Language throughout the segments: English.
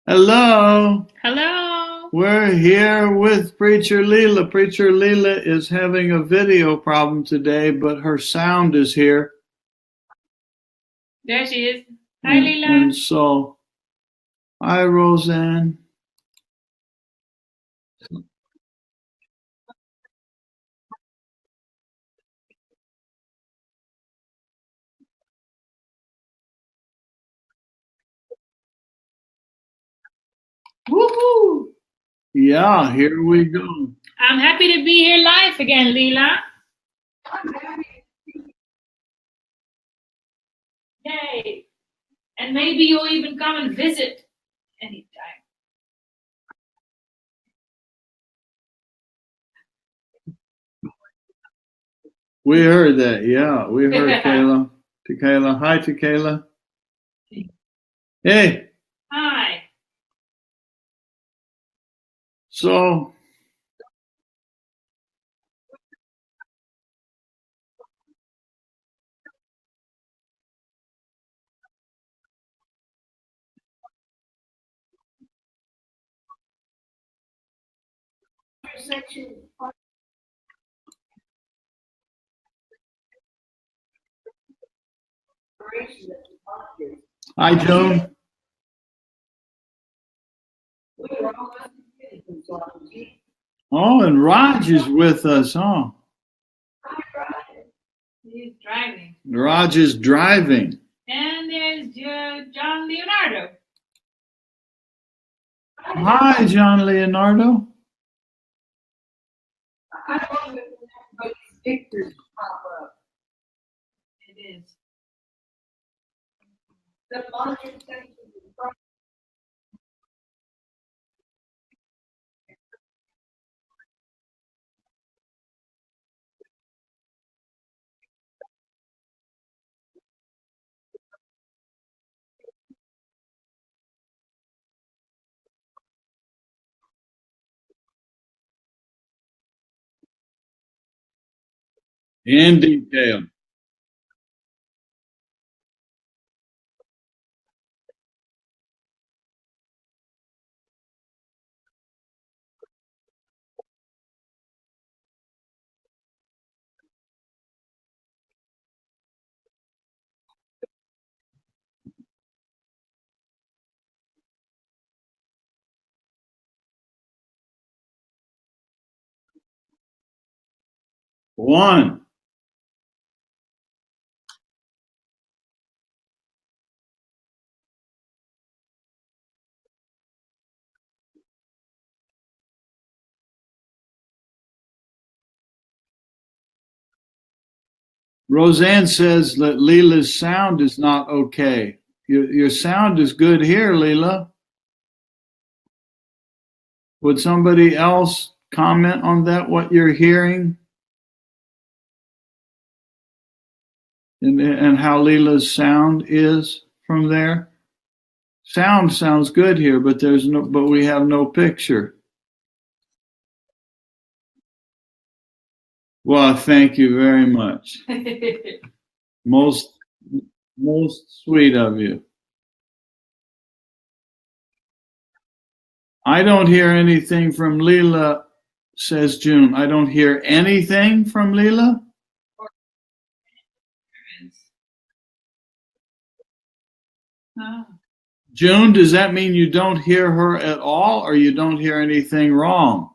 Hello. Hello. We're here with Preacher Leela. Preacher Leela is having a video problem today, but her sound is here. There she is. Hi, Leela. And so, hi, Roseanne. Woohoo! Yeah, here we go. I'm happy to be here live again, Leela. Yay! And maybe you'll even come and visit anytime. We heard that. Yeah, we heard Kayla. Tequila. Hi, Tequila. Hey. Hi. So, hi, Joan. Oh, and Raj is with us, huh? He's driving. Raj is driving. And there's John Leonardo. Hi, John Leonardo. Pictures pop up. It is. The laundry section. In detail. One. Roseanne says that Leela's sound is not okay. Your sound is good here, Leela. Would somebody else comment on that, what you're hearing? And how Leela's sound is from there? Sound sounds good here, but we have no picture. Well, thank you very much. Most most sweet of you. I don't hear anything from Leela, says June. I don't hear anything from Leela. June, does that mean you don't hear her at all or you don't hear anything wrong?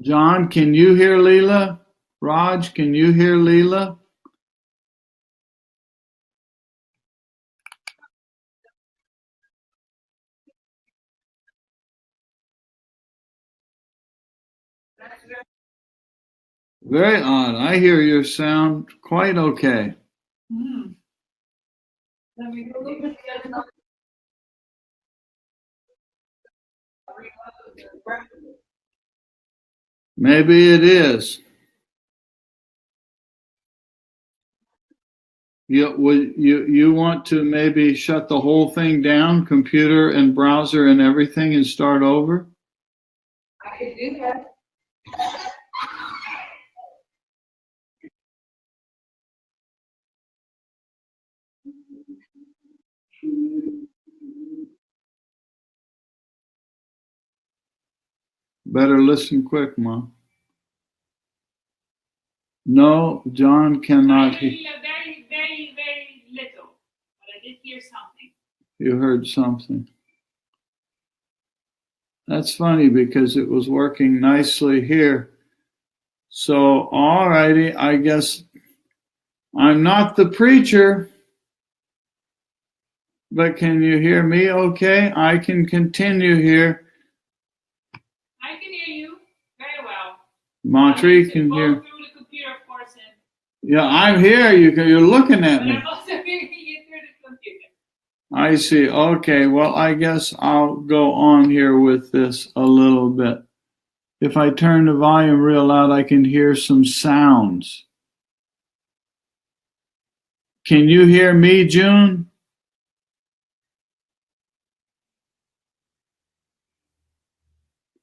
John, can you hear Leela? Raj, can you hear Leela? Very odd. I hear your sound quite okay. Hmm. Maybe it is. You want to maybe shut the whole thing down, computer and browser and everything, and start over? I could do that. Better listen quick, Ma. No, John cannot hear. Very, very, very little. But I did hear something. You heard something. That's funny because it was working nicely here. So, all righty, I guess I'm not the preacher, but can you hear me okay? I can continue here. I can hear you very well. Matri can hear. Through the computer, of course. Yeah, I'm here. You're looking at me. But I'm also hearing you through the computer. I see. Okay, well, I guess I'll go on here with this a little bit. If I turn the volume real loud, I can hear some sounds. Can you hear me, June?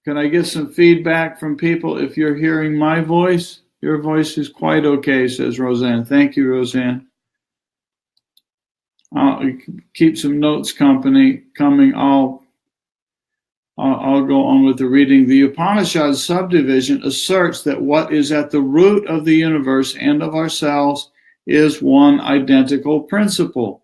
Can I get some feedback from people if you're hearing my voice? Your voice is quite okay, says Roseanne. Thank you, Roseanne. I'll keep some notes coming. I'll go on with the reading. The Upanishad subdivision asserts that what is at the root of the universe and of ourselves is one identical principle.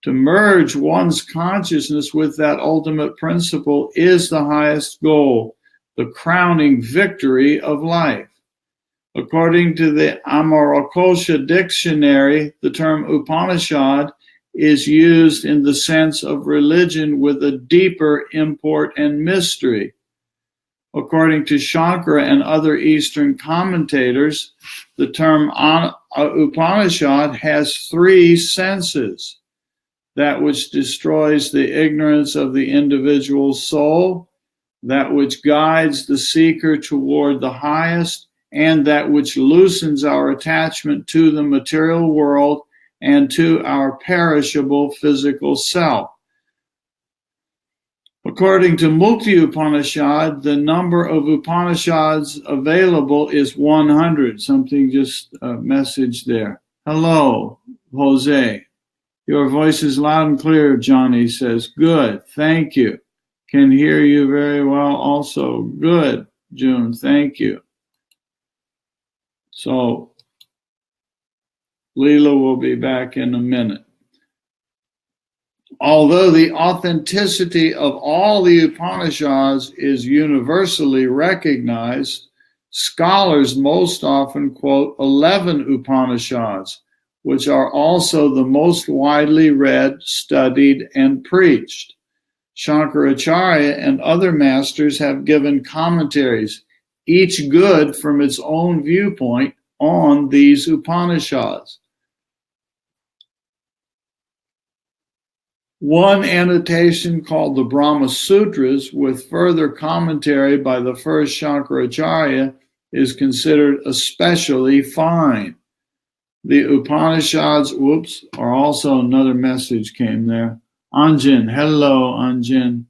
To merge one's consciousness with that ultimate principle is the highest goal, the crowning victory of life. According to the Amarikosha dictionary, the term Upanishad is used in the sense of religion with a deeper import and mystery. According to Shankara and other Eastern commentators, the term Upanishad has three senses: that which destroys the ignorance of the individual soul, that which guides the seeker toward the highest, and that which loosens our attachment to the material world and to our perishable physical self. According to Mukti Upanishad, the number of Upanishads available is 100. Something just message there. Hello, Jose. Your voice is loud and clear, Johnny says. Good, thank you. Can hear you very well also. Good, June, thank you. So, Leela will be back in a minute. Although the authenticity of all the Upanishads is universally recognized, scholars most often quote 11 Upanishads, which are also the most widely read, studied, and preached. Shankaracharya and other masters have given commentaries, each good from its own viewpoint, on these Upanishads. One annotation called the Brahma Sutras, with further commentary by the first Shankaracharya, is considered especially fine. The Upanishads, or also another message came there. Anjan, hello, Anjan.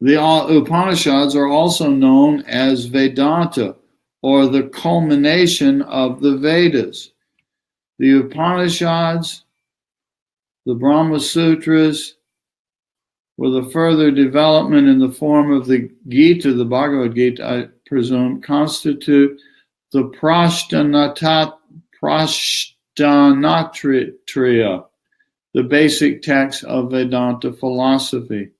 The Upanishads are also known as Vedanta, or the culmination of the Vedas. The Upanishads, the Brahma Sutras, with a further development in the form of the Gita, the Bhagavad Gita, I presume, constitute the Prashthanatraya, the basic text of Vedanta philosophy.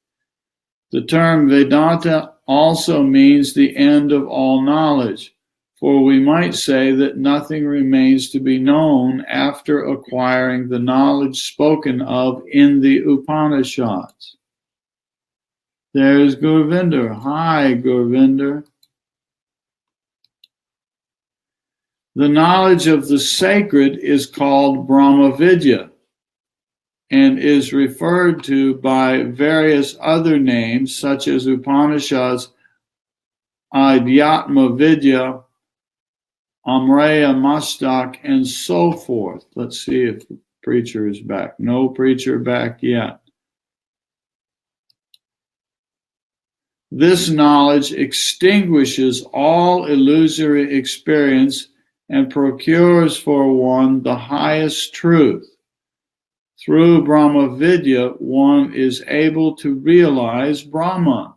The term Vedanta also means the end of all knowledge, for we might say that nothing remains to be known after acquiring the knowledge spoken of in the Upanishads. There's Gurvinder. Hi, Gurvinder. The knowledge of the sacred is called Brahma Vidya and is referred to by various other names, such as Upanishads, Adhyatma Vidya, Amreya Mastak, and so forth. Let's see if the preacher is back. No preacher back yet. This knowledge extinguishes all illusory experience and procures for one the highest truth. Through Brahma Vidya, one is able to realize Brahman,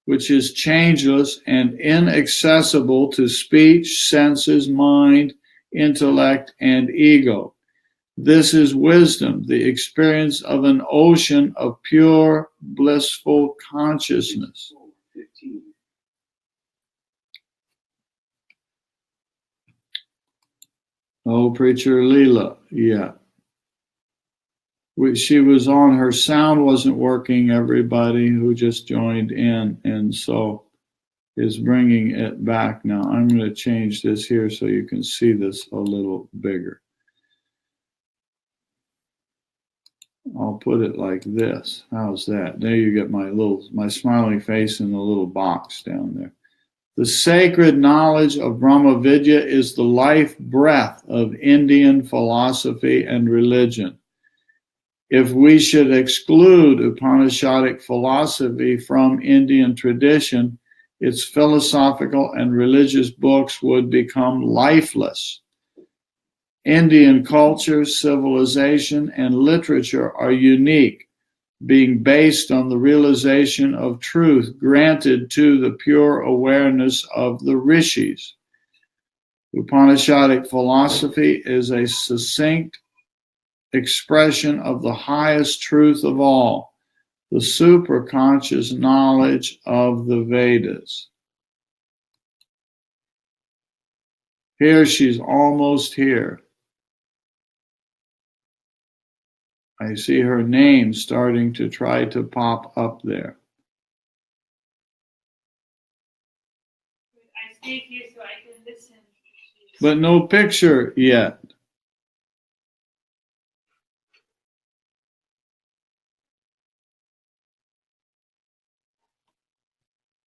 which is changeless and inaccessible to speech, senses, mind, intellect, and ego. This is wisdom, the experience of an ocean of pure, blissful consciousness. Oh, Preacher Leela, yeah. She was on, her sound wasn't working, everybody who just joined in, and so is bringing it back now. I'm going to change this here so you can see this a little bigger. I'll put it like this. How's that? There you get my smiling face in the little box down there. The sacred knowledge of Brahma Vidya is the life breath of Indian philosophy and religion. If we should exclude Upanishadic philosophy from Indian tradition, its philosophical and religious books would become lifeless. Indian culture, civilization, and literature are unique, being based on the realization of truth granted to the pure awareness of the rishis. Upanishadic philosophy is a succinct expression of the highest truth of all, the superconscious knowledge of the Vedas. Here, she's almost here. I see her name starting to try to pop up there. I stayed here so I can listen. But no picture yet.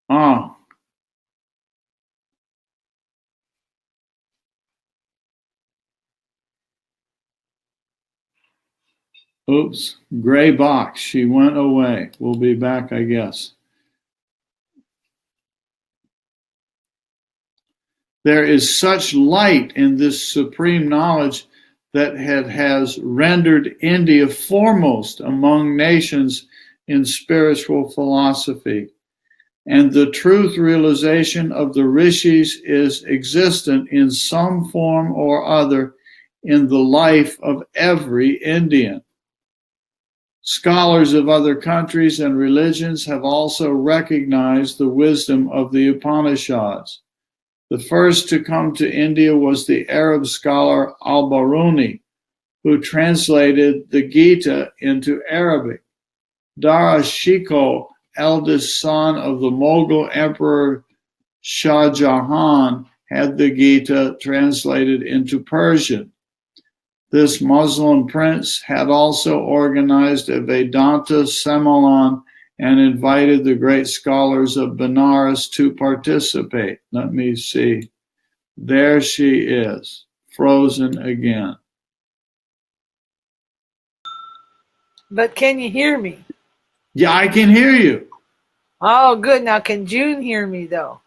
Ah. Oops, gray box. She went away. We'll be back, I guess. There is such light in this supreme knowledge that has rendered India foremost among nations in spiritual philosophy. And the truth realization of the rishis is existent in some form or other in the life of every Indian. Scholars of other countries and religions have also recognized the wisdom of the Upanishads. The first to come to India was the Arab scholar al-Biruni, who translated the Gita into Arabic. Dara Shikoh, eldest son of the Mughal Emperor Shah Jahan, had the Gita translated into Persian. This Muslim prince had also organized a Vedanta Sammelan and invited the great scholars of Benares to participate. Let me see. There she is, frozen again. But can you hear me? Yeah, I can hear you. Oh, good. Now, can June hear me, though?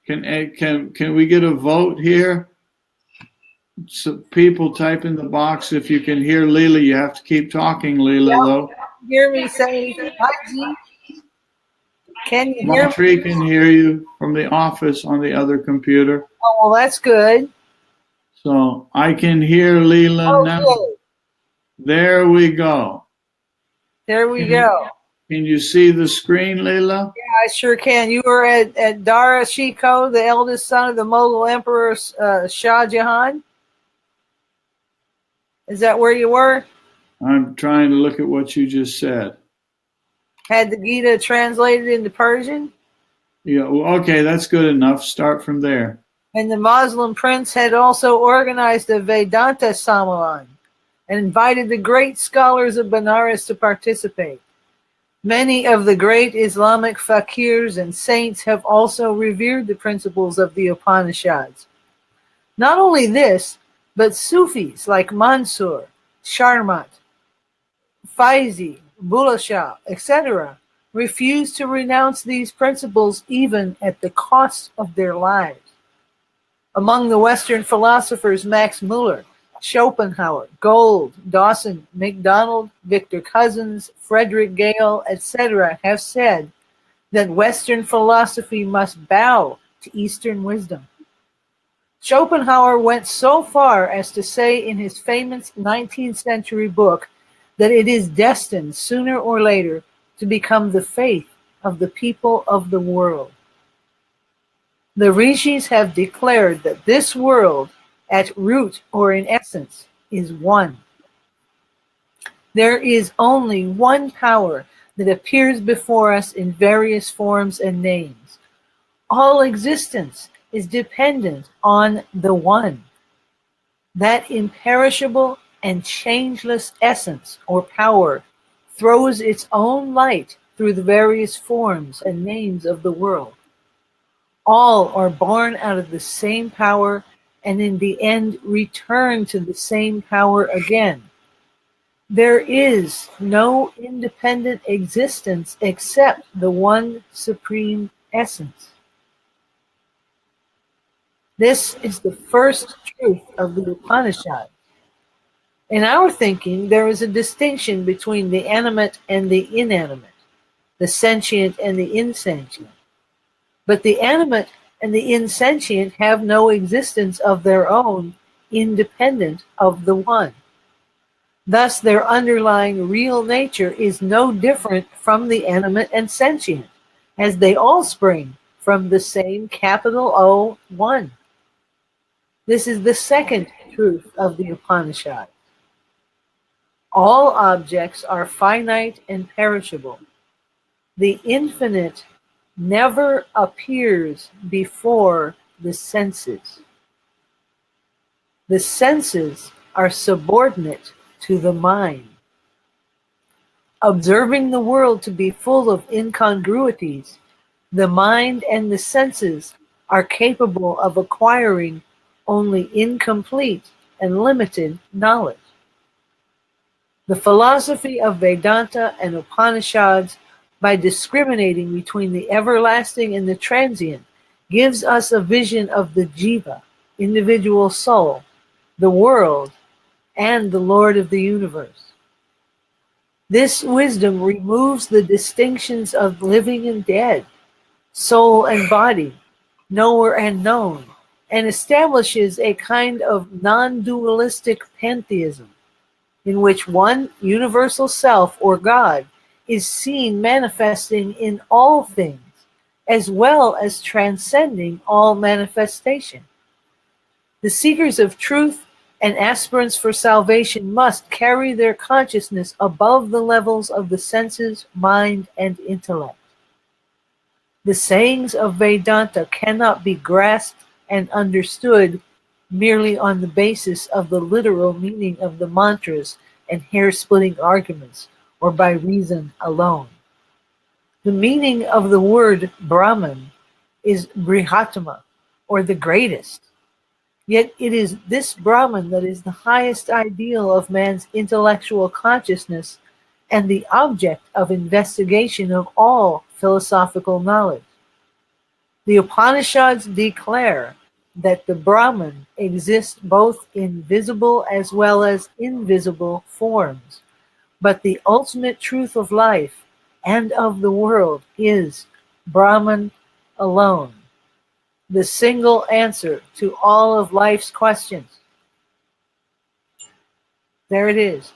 Can we get a vote here? So people type in the box if you can hear Leela. You have to keep talking, Leela, though. Hear me say hi, G. Can you hear Montreal me? can hear you from the office on the other computer. Oh, well, that's good. So I can hear Leela now. Okay. There we go. There we go. Can you see the screen, Leela? Yeah, I sure can. You were at Dara Shikoh, the eldest son of the Mughal Emperor Shah Jahan. Is that where you were? I'm trying to look at what you just said. Had the Gita translated into Persian? Yeah, well, okay, that's good enough. Start from there. And the Muslim prince had also organized a Vedanta Sammelan and invited the great scholars of Benares to participate. Many of the great Islamic fakirs and saints have also revered the principles of the Upanishads. Not only this, but Sufis like Mansur, Sharmat, Faizi, Bulleh Shah, etc. refuse to renounce these principles even at the cost of their lives. Among the Western philosophers, Max Muller, Schopenhauer, Gold, Dawson, MacDonald, Victor Cousins, Frederick Gale, etc. have said that Western philosophy must bow to Eastern wisdom. Schopenhauer went so far as to say in his famous 19th century book that it is destined sooner or later to become the faith of the people of the world. The rishis have declared that this world, at root or in essence, is one. There is only one power that appears before us in various forms and names. All existence is dependent on the one. That imperishable and changeless essence or power throws its own light through the various forms and names of the world. All are born out of the same power and in the end return to the same power again. There is no independent existence except the one supreme essence. This is the first truth of the Upanishads. In our thinking, there is a distinction between the animate and the inanimate, the sentient and the insentient. But the animate and the insentient have no existence of their own, independent of the one. Thus, their underlying real nature is no different from the animate and sentient, as they all spring from the same capital O, one. This is the second truth of the Upanishad. All objects are finite and perishable. The infinite never appears before the senses. The senses are subordinate to the mind. Observing the world to be full of incongruities, the mind and the senses are capable of acquiring only incomplete and limited knowledge. The philosophy of Vedanta and Upanishads, by discriminating between the everlasting and the transient, gives us a vision of the jiva, individual soul, the world, and the Lord of the universe. This wisdom removes the distinctions of living and dead, soul and body, knower and known, and establishes a kind of non-dualistic pantheism, in which one universal self or God is seen manifesting in all things, as well as transcending all manifestation. The seekers of truth and aspirants for salvation must carry their consciousness above the levels of the senses, mind, and intellect. The sayings of Vedanta cannot be grasped and understood merely on the basis of the literal meaning of the mantras and hair-splitting arguments, or by reason alone. The meaning of the word Brahman is Brihatma, or the greatest. Yet it is this Brahman that is the highest ideal of man's intellectual consciousness and the object of investigation of all philosophical knowledge. The Upanishads declare that the Brahman exists both in visible as well as invisible forms, but the ultimate truth of life and of the world is Brahman alone, the single answer to all of life's questions. There it is.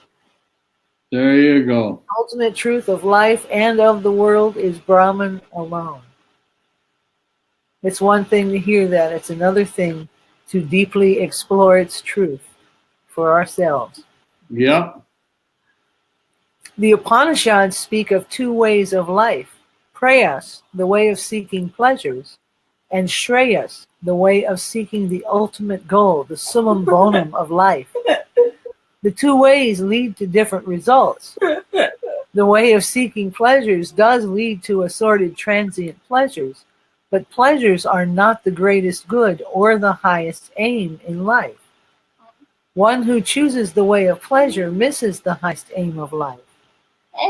There you go. Ultimate truth of life and of the world is Brahman alone. It's one thing to hear that. It's another thing to deeply explore its truth for ourselves. Yep. The Upanishads speak of two ways of life: prayas, the way of seeking pleasures, and shreyas, the way of seeking the ultimate goal, the summum bonum of life. The two ways lead to different results. The way of seeking pleasures does lead to assorted transient pleasures, but pleasures are not the greatest good or the highest aim in life. One who chooses the way of pleasure misses the highest aim of life.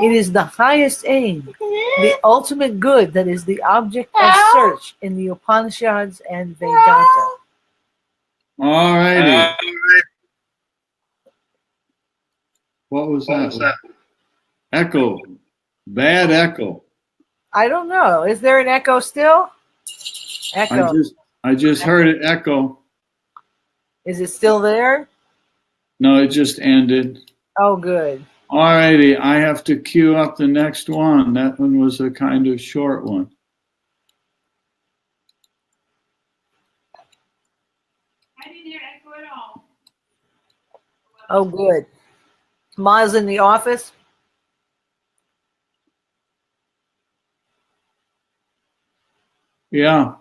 It is the highest aim, the ultimate good, that is the object of search in the Upanishads and Vedanta. All righty. What was that? Echo. Bad echo. I don't know. Is there an echo still? Echo. I just heard it echo. Is it still there? No, it just ended. Oh, good. All righty, I have to queue up the next one. That one was a kind of short one. I didn't hear echo at all. Oh, good. Ma's in the office. Yeah.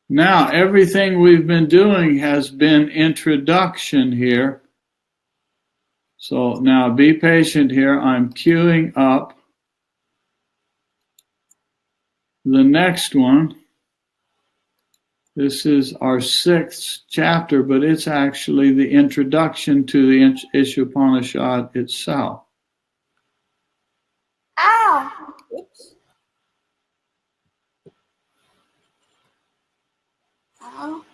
Now, everything we've been doing has been introduction here. So now be patient here. I'm queuing up the next one. This is our 6th chapter, but it's actually the introduction to the Ishopanishad itself. Ah! Oops. Oh.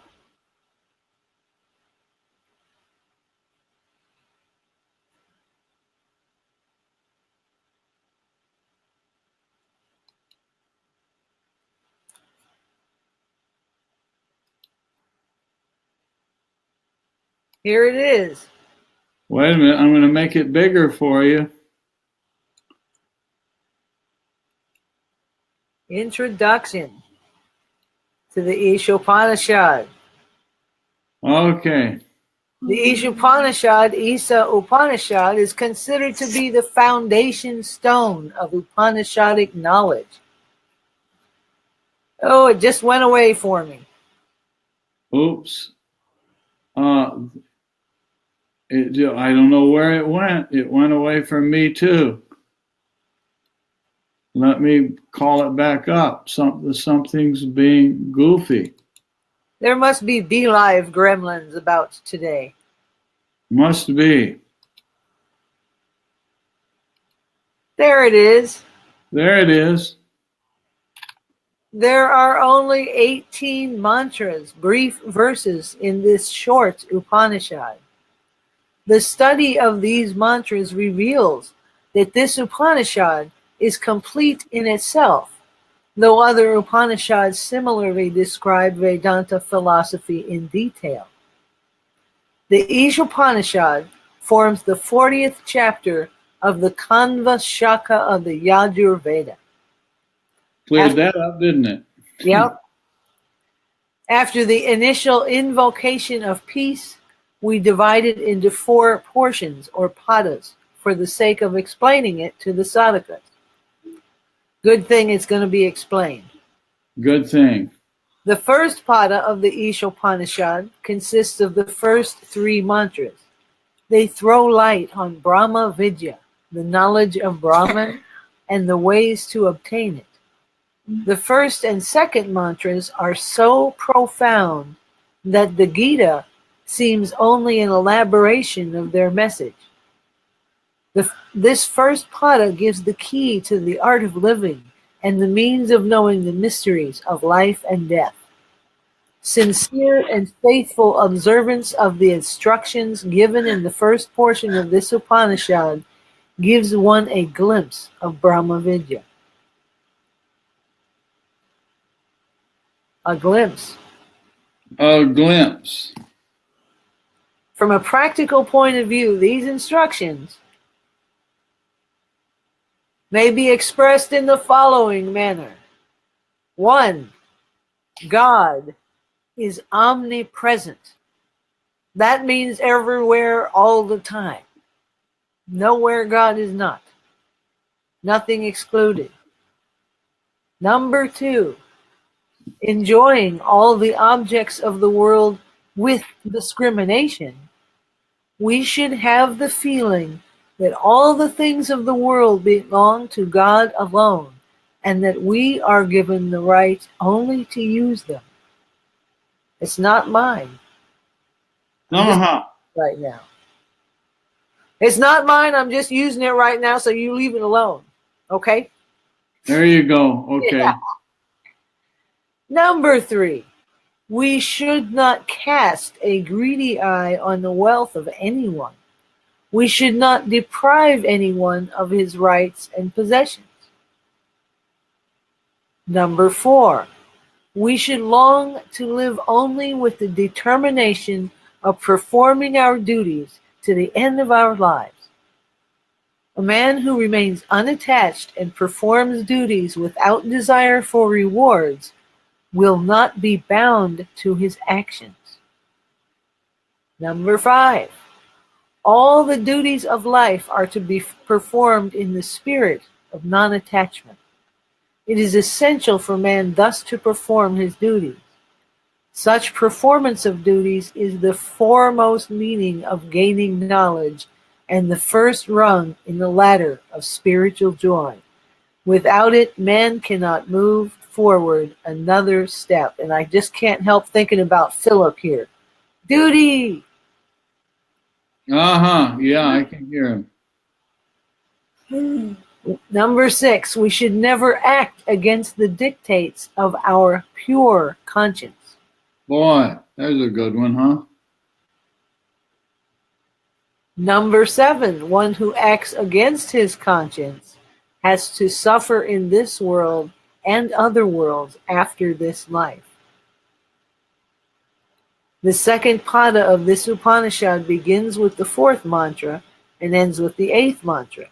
Here it is. Wait a minute, I'm going to make it bigger for you. Introduction to the Ishopanishad. Okay. The Ishopanishad, Isa Upanishad, is considered to be the foundation stone of Upanishadic knowledge. Oh, it just went away for me. Oops. I don't know where it went. It went away from me too. Let me call it back up. Something's being goofy. There must be BeLive gremlins about today. Must be. There it is. There it is. There are only 18 mantras, brief verses, in this short Upanishad. The study of these mantras reveals that this Upanishad is complete in itself, though other Upanishads similarly describe Vedanta philosophy in detail. The Ishopanishad forms the 40th chapter of the Kanva Shaka of the Yajurveda. Cleared that up, didn't it? Yep. After the initial invocation of peace, we divide it into 4 portions or padas for the sake of explaining it to the sadhakas. Good thing it's going to be explained. Good thing. The first pada of the Ishopanishad consists of the first 3 mantras. They throw light on Brahma Vidya, the knowledge of Brahman, and the ways to obtain it. The first and second mantras are so profound that the Gita seems only an elaboration of their message. This first pada gives the key to the art of living and the means of knowing the mysteries of life and death. Sincere and faithful observance of the instructions given in the first portion of this Upanishad gives one a glimpse of Brahma Vidya. A glimpse. A glimpse. From a practical point of view, these instructions may be expressed in the following manner. 1. God is omnipresent. That means everywhere, all the time. Nowhere God is not. Nothing excluded. Number 2, enjoying all the objects of the world with discrimination, we should have the feeling that all the things of the world belong to God alone, and that we are given the right only to use them. It's not mine. Right now. It's not mine. I'm just using it right now, so you leave it alone. Okay? There you go. Okay. Yeah. Number 3, We should not cast a greedy eye on the wealth of anyone. We should not deprive anyone of his rights and possessions. Number 4, we should long to live only with the determination of performing our duties to the end of our lives. A man who remains unattached and performs duties without desire for rewards will not be bound to his actions. Number 5, all the duties of life are to be performed in the spirit of non-attachment. It is essential for man thus to perform his duties. Such performance of duties is the foremost meaning of gaining knowledge and the first rung in the ladder of spiritual joy. Without it, man cannot move forward another step. And I just can't help thinking about Philip here. Duty! Yeah, I can hear him. Number 6, we should never act against the dictates of our pure conscience. Boy, there's a good one, huh? Number 7, one who acts against his conscience has to suffer in this world and other worlds after this life. The second pada of this Upanishad begins with the 4th mantra and ends with the 8th mantra.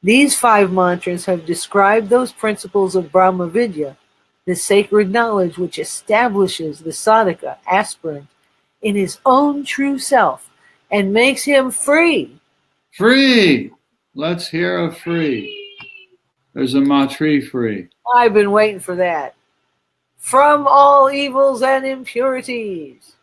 These 5 mantras have described those principles of Brahma Vidya, the sacred knowledge which establishes the sadhaka aspirant in his own true self and makes him free. Free! Let's hear of free. There's a matri free. I've been waiting for that. From all evils and impurities.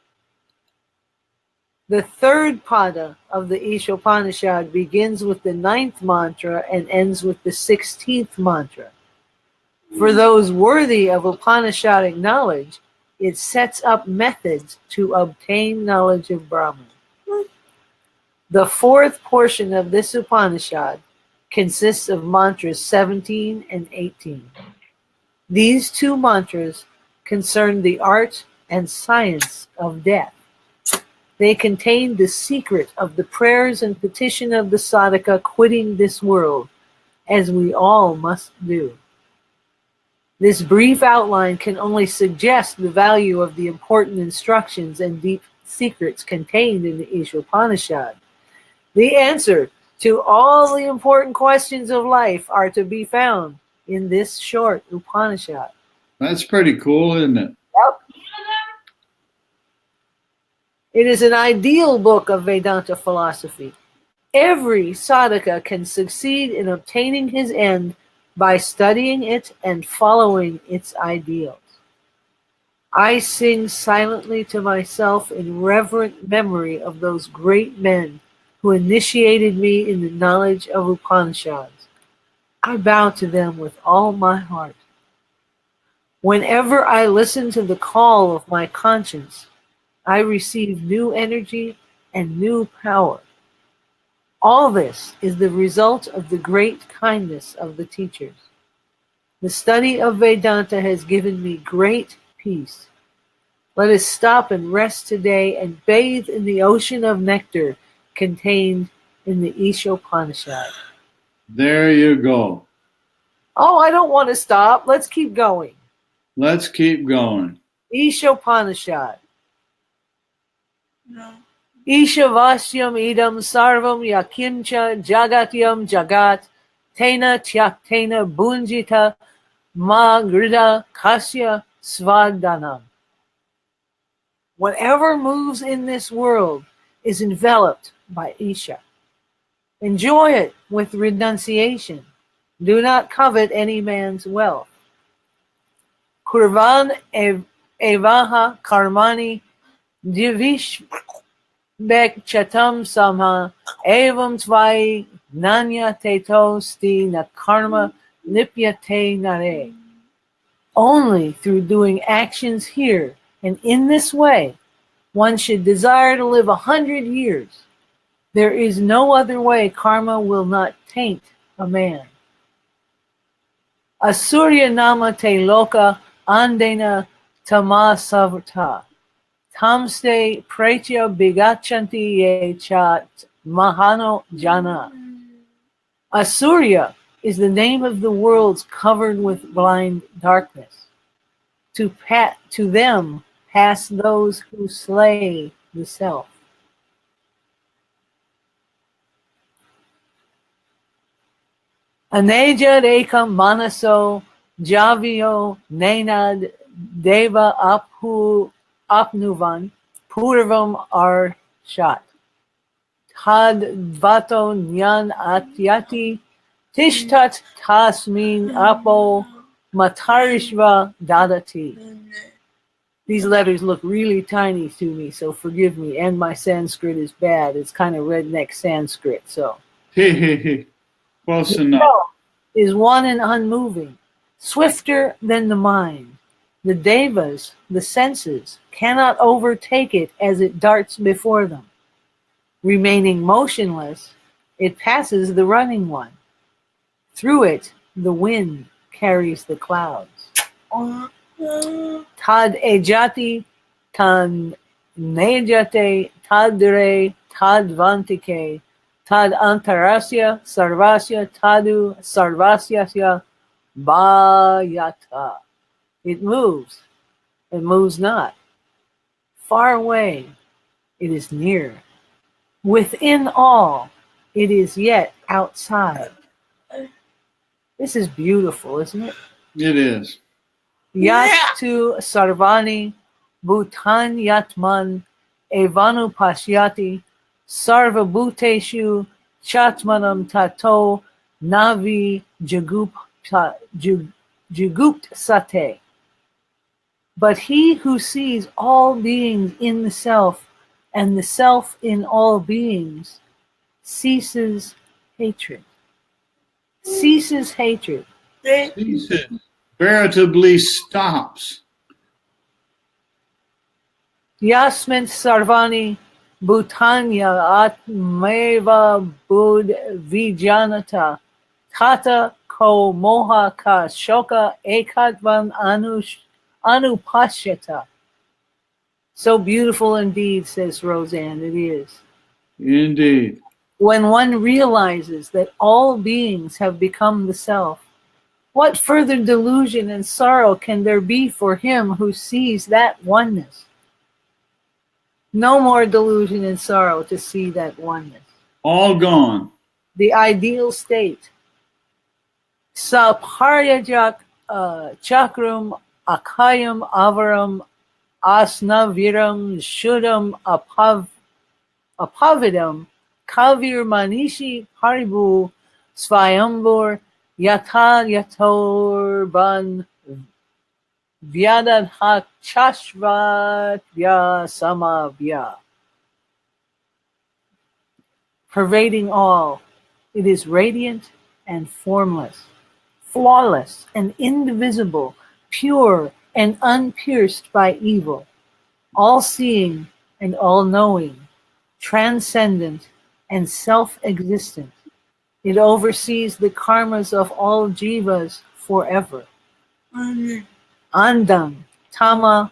The 3rd pada of the Ishopanishad begins with the 9th mantra and ends with the 16th mantra. For those worthy of Upanishadic knowledge, it sets up methods to obtain knowledge of Brahman. The 4th portion of this Upanishad consists of mantras 17 and 18. These 2 mantras concern the art and science of death. They contain the secret of the prayers and petition of the sadhaka quitting this world, as we all must do. This brief outline can only suggest the value of the important instructions and deep secrets contained in the Ishopanishad. The answer to all the important questions of life are to be found in this short Upanishad. That's pretty cool, isn't it? Yep. It is an ideal book of Vedanta philosophy. Every sadhaka can succeed in obtaining his end by studying it and following its ideals. I sing silently to myself in reverent memory of those great men who initiated me in the knowledge of Upanishads. I bow to them with all my heart. Whenever I listen to the call of my conscience, I receive new energy and new power. All this is the result of the great kindness of the teachers. The study of Vedanta has given me great peace. Let us stop and rest today and bathe in the ocean of nectar contained in the Ishopanishad. There you go. Oh, I don't want to stop. Let's keep going. Let's keep going. Ishopanishad. No. Ishavasyam idam sarvam yakincha jagatyam jagat tena tyaktena bunjita ma grida kasya svadhanam. Whatever moves in this world is enveloped by Isha. Enjoy it with renunciation. Do not covet any man's wealth. Kurvan evaha karmani divish bek chatam samha evam tvai nanya teto sti na karma lipyate nare. Only through doing actions here and in this way, one should desire to live 100 years. There is no other way karma will not taint a man. Asurya nama te loka andena tamasavta. Tamste pretya bigachanti ye chat mahano jana. Asurya is the name of the worlds covered with blind darkness. To them pass those who slay the self. Aneja ekam manaso javio nenad deva apnuvan purvam arshat. Had vato nyan atyati tishtat tasmin apo matarishva dadati. These letters look really tiny to me, so forgive me. And my Sanskrit is bad. It's kind of redneck Sanskrit, so. Close enough. Is one and unmoving, swifter than the mind. The devas, the senses, cannot overtake it as it darts before them. Remaining motionless, it passes the running one. Through it, the wind carries the clouds. Tad ejati, tan nejate, tadre, tadvantike, tad antarasya, sarvasya, tadu, sarvasyasya, bhayata. It moves not. Far away, it is near. Within all, it is yet outside. This is beautiful, isn't it? It is. Yastu sarvani bhutan yatman evanu pashyati sarva bhuteshu chatmanam tato navi jagupt sate. But he who sees all beings in the self and the self in all beings ceases hatred. Ceases hatred. Ceases. Veritably stops. Yasmin sarvani bhutanya atmeva bud vijanata tata ko moha ka shoka ekatvan anupashyata. So beautiful indeed, says Roseanne, it is. Indeed. When one realizes that all beings have become the self, what further delusion and sorrow can there be for him who sees that oneness? No more delusion and sorrow to see that oneness. All gone. The ideal state. Sapharyajak chakram akayam avaram asnaviram shuddham apavidam kavir manishi paribu svayambur yata yatorban vyadadhat chashvat samavya. Pervading all, it is radiant and formless, flawless and indivisible, pure and unpierced by evil, all-seeing and all-knowing, transcendent and self-existent. It oversees the karmas of all jivas forever. Andam, tama,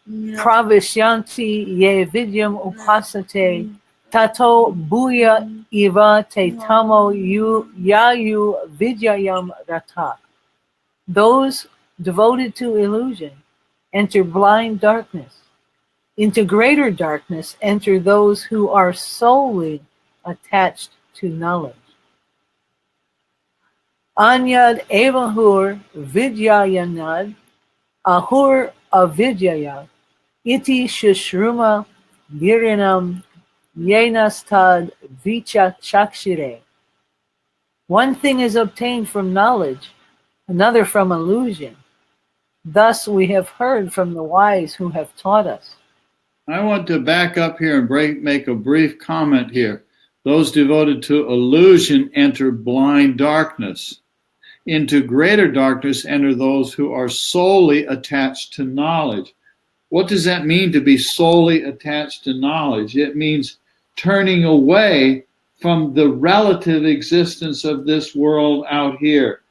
pravishyanti ye vidyam upasate, tato bhuya iva te tamo yayu vidyayam rata. Those devoted to illusion enter blind darkness. Into greater darkness enter those who are solely attached to knowledge. Anyad evahur vidyayanad ahur avidyaya iti shishruma virinam yenastad vicha chakshire. One thing is obtained from knowledge, another from illusion. Thus we have heard from the wise who have taught us. I want to back up here and make a brief comment here. Those devoted to illusion enter blind darkness. Into greater darkness enter those who are solely attached to knowledge. What does that mean, to be solely attached to knowledge? It means turning away from the relative existence of this world out here.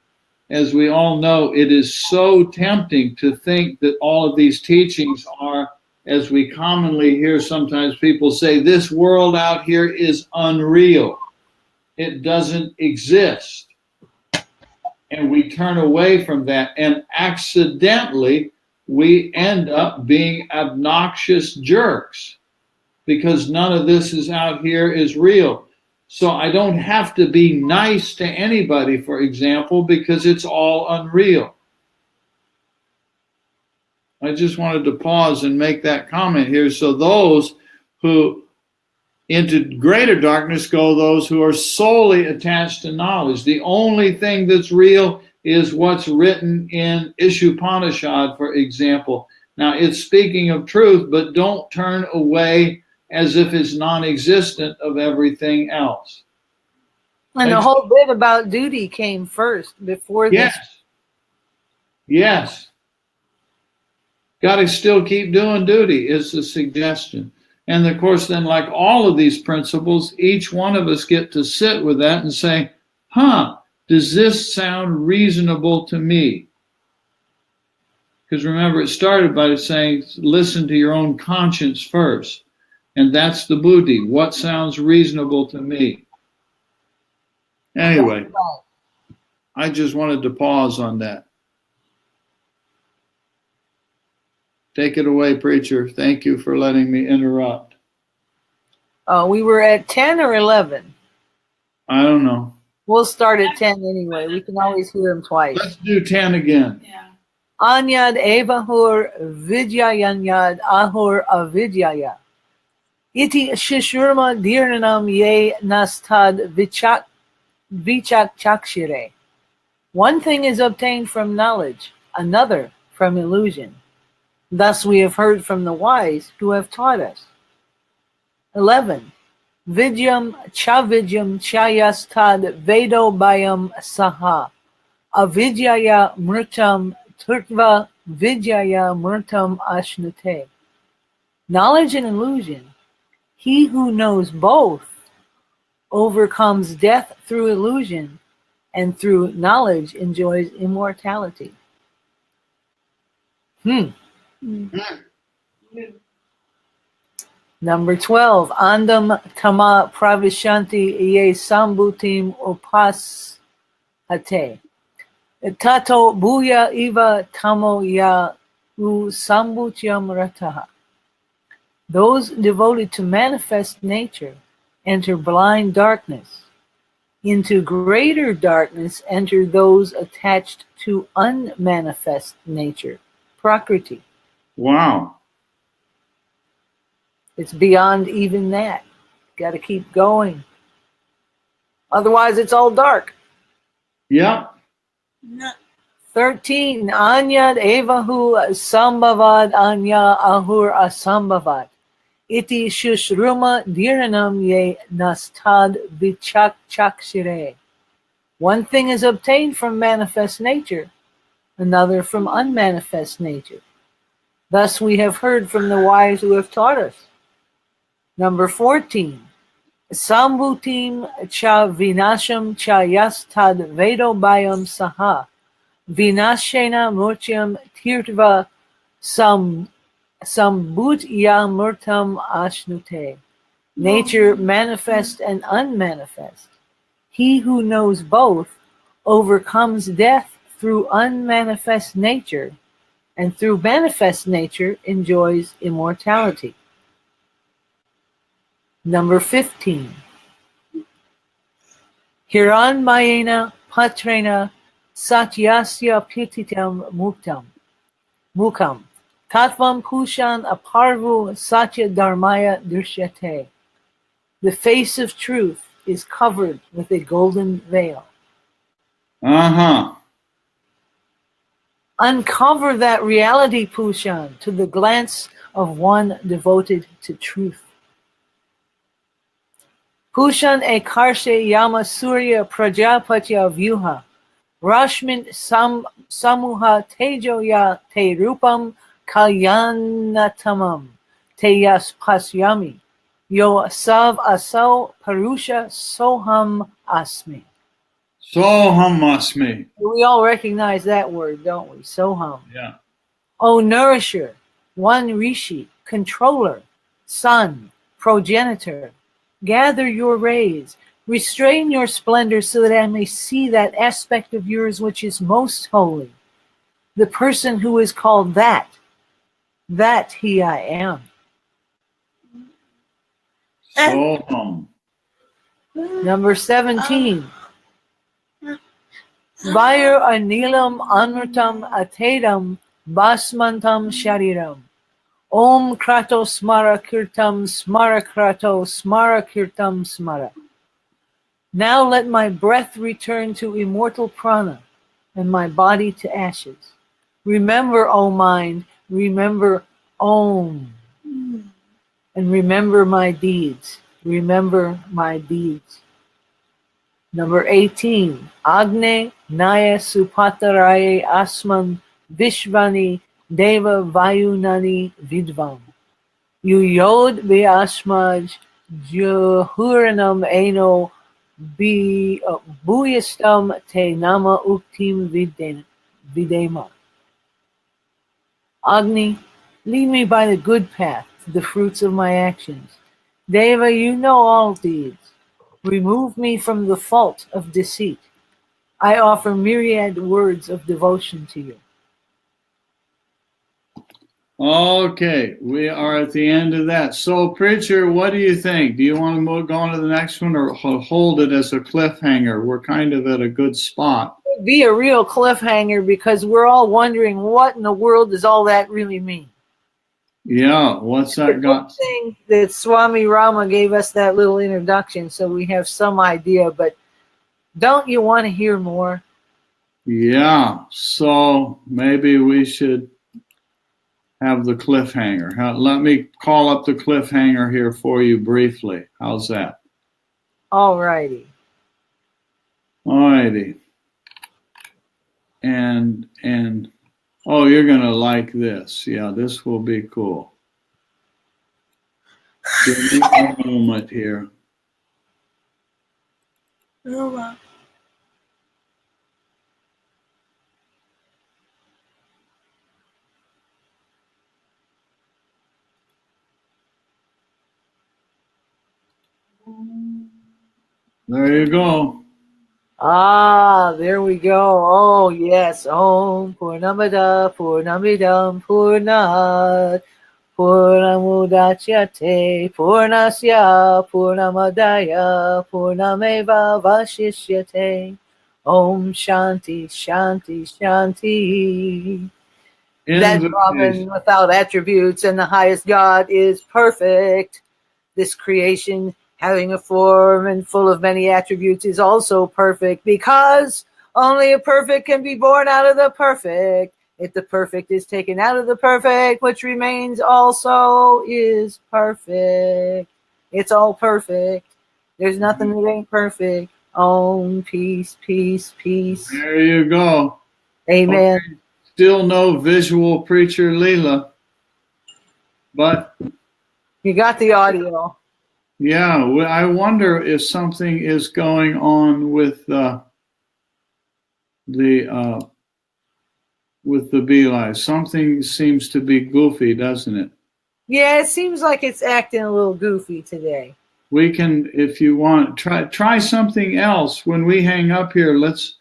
as we all know, it is so tempting to think that all of these teachings are, as we commonly hear sometimes people say, this world out here is unreal. It doesn't exist. And we turn away from that, and accidentally we end up being obnoxious jerks because none of this is out here is real. So I don't have to be nice to anybody, for example, because it's all unreal. I just wanted to pause and make that comment here. So those who into greater darkness go those who are solely attached to knowledge. The only thing that's real is what's written in Ishopanishad, for example. Now, it's speaking of truth, but don't turn away as if it's non-existent of everything else. And the whole bit about duty came first before this. Yes. Got to still keep doing duty is the suggestion. And of course, then, like all of these principles, each one of us get to sit with that and say, does this sound reasonable to me? Because remember, it started by saying, listen to your own conscience first. And that's the buddhi. What sounds reasonable to me? Anyway, I just wanted to pause on that. Take it away, preacher. Thank you for letting me interrupt. We were at 10 or 11? I don't know. We'll start at 10 anyway. We can always hear them twice. Let's do 10 again. Yeah. Anyad evahur vidyayanyad ahur avidyaya. Iti shishurma dirnam ye nastad vichak chakshire. One thing is obtained from knowledge, another from illusion. Thus we have heard from the wise who have taught us. 11. Vidyam chayastad vedo bayam saha. Avidyaya mritam turtva vidyaya mritam ashnute. Knowledge and illusion. He who knows both overcomes death through illusion, and through knowledge enjoys immortality. Number 12. Andam tama pravishanti ye sambutim upashate. Tato bhuya eva tamo ya u sambutyam rataha. Those devoted to manifest nature enter blind darkness. Into greater darkness enter those attached to unmanifest nature, prakriti. Wow. It's beyond even that. Got to keep going. Otherwise, it's all dark. Yep. 13. Anyad evahu sambhavad anya ahur asambhavad. Iti shushruma dhiranam ye nastad vichak chakshire. One thing is obtained from manifest nature, another from unmanifest nature. Thus we have heard from the wise who have taught us. Number 14. Sambhutim cha vinasham cha yastad vedo bayam saha. Vinashena murtyam tirtva sambhutya murtam ashnute. Nature manifest and unmanifest. He who knows both overcomes death through unmanifest nature, and through manifest nature enjoys immortality. Number 15. Hiranmayena patrena satyasya pititam mukam. Tatvam kushan aparvu satya dharmaya drishyate. The face of truth is covered with a golden veil. Uncover that reality, Pushan, to the glance of one devoted to truth. Pushan e karshe yama surya prajapatya vyuha. Rashmint samuha tejo ya te rupam kalyanatamam te yas pasyami. Yo sav asau parusha soham asmi. Sohamasmi. We all recognize that word, don't we? Soham. Yeah. O nourisher, one rishi, controller, son, progenitor, gather your rays, restrain your splendor so that I may see that aspect of yours which is most holy. The person who is called that he I am. Soham. Number 17. Vayu anilam anurtam atedam basmantam shariram. Om krato smara kirtam smara krato smara kirtam smara. Now let my breath return to immortal prana and my body to ashes. Remember, O mind, remember Om. And remember my deeds. Remember my deeds. Number 18. Agne Naya Supataraye Asman Vishvani Deva Vayunani Vidvam. Yuyod Beasmaj Juhuranam Eno Buyastam Te Nama Uktim Videma. Agni, lead me by the good path to the fruits of my actions. Deva, you know all deeds. Remove me from the fault of deceit. I offer myriad words of devotion to you. Okay, we are at the end of that. So, preacher, what do you think? Do you want to go on to the next one or hold it as a cliffhanger? We're kind of at a good spot. It would be a real cliffhanger because we're all wondering what in the world does all that really mean. Yeah, what's that got? Good thing that Swami Rama gave us that little introduction so we have some idea, but don't you want to hear more? Yeah, so maybe we should have the cliffhanger. Let me call up the cliffhanger here for you briefly. How's that? All righty. All righty. And oh, you're going to like this. Yeah, this will be cool. Give me a moment here. Oh, wow. There you go. Ah, there we go. Oh, yes. Om Purnamada Purnamidam Purnat Purnamudachyate Purnasya Purnamadaya Purnameva Vashishyate. Om Shanti Shanti Shanti. That Brahman without attributes and the highest God is perfect. This creation having a form and full of many attributes is also perfect because only a perfect can be born out of the perfect. If the perfect is taken out of the perfect, which remains also is perfect. It's all perfect. There's nothing that ain't perfect. Om, peace, peace, peace. There you go. Amen. Okay. Still no visual preacher Leela, but you got the audio. Yeah, I wonder if something is going on with the beeline. Something seems to be goofy, doesn't it? Yeah, it seems like it's acting a little goofy today. We can, if you want, try something else. When we hang up here, let's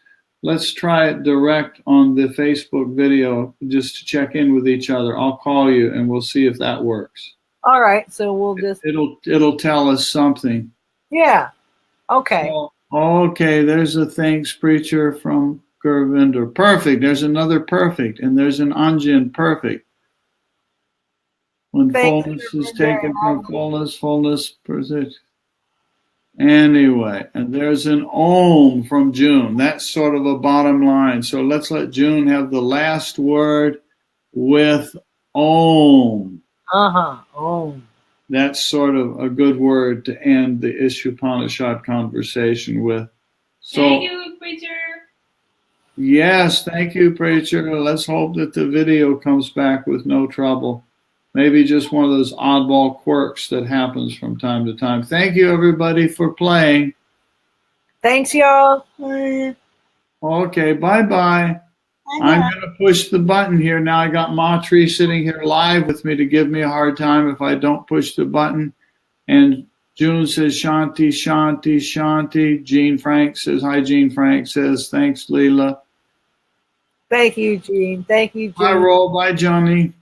try it direct on the Facebook video just to check in with each other. I'll call you and we'll see if that works. All right, so we'll just it'll tell us something. Yeah. Okay. So, okay, there's a thanks preacher from Gurvinder. Perfect. There's another perfect, and there's an Anjan perfect. When fullness is taken from fullness persists. Anyway, and there's an Om from June. That's sort of a bottom line. So let's let June have the last word with Om. Om. That's sort of a good word to end the Ishupanishad conversation with. So, thank you, preacher. Yes, thank you, preacher. Let's hope that the video comes back with no trouble. Maybe just one of those oddball quirks that happens from time to time. Thank you, everybody, for playing. Thanks, y'all. Okay, bye-bye. I'm going to push the button here. Now I got Matri sitting here live with me to give me a hard time if I don't push the button. And June says, Shanti, Shanti, Shanti. Jean Frank says, hi, Jean Frank says, thanks, Leela. Thank you, Gene. Thank you, Bye, Gene. Roll. Bye, Johnny.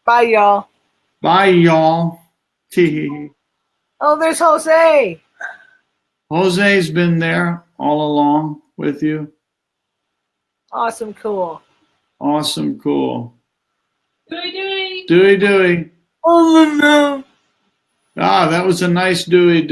Bye, y'all. Bye, y'all. Tee. Oh, there's Jose. Jose's been there all along with you. Awesome, cool. Awesome, cool. Dewey. Dewey. Oh, no. Ah, that was a nice Dewey.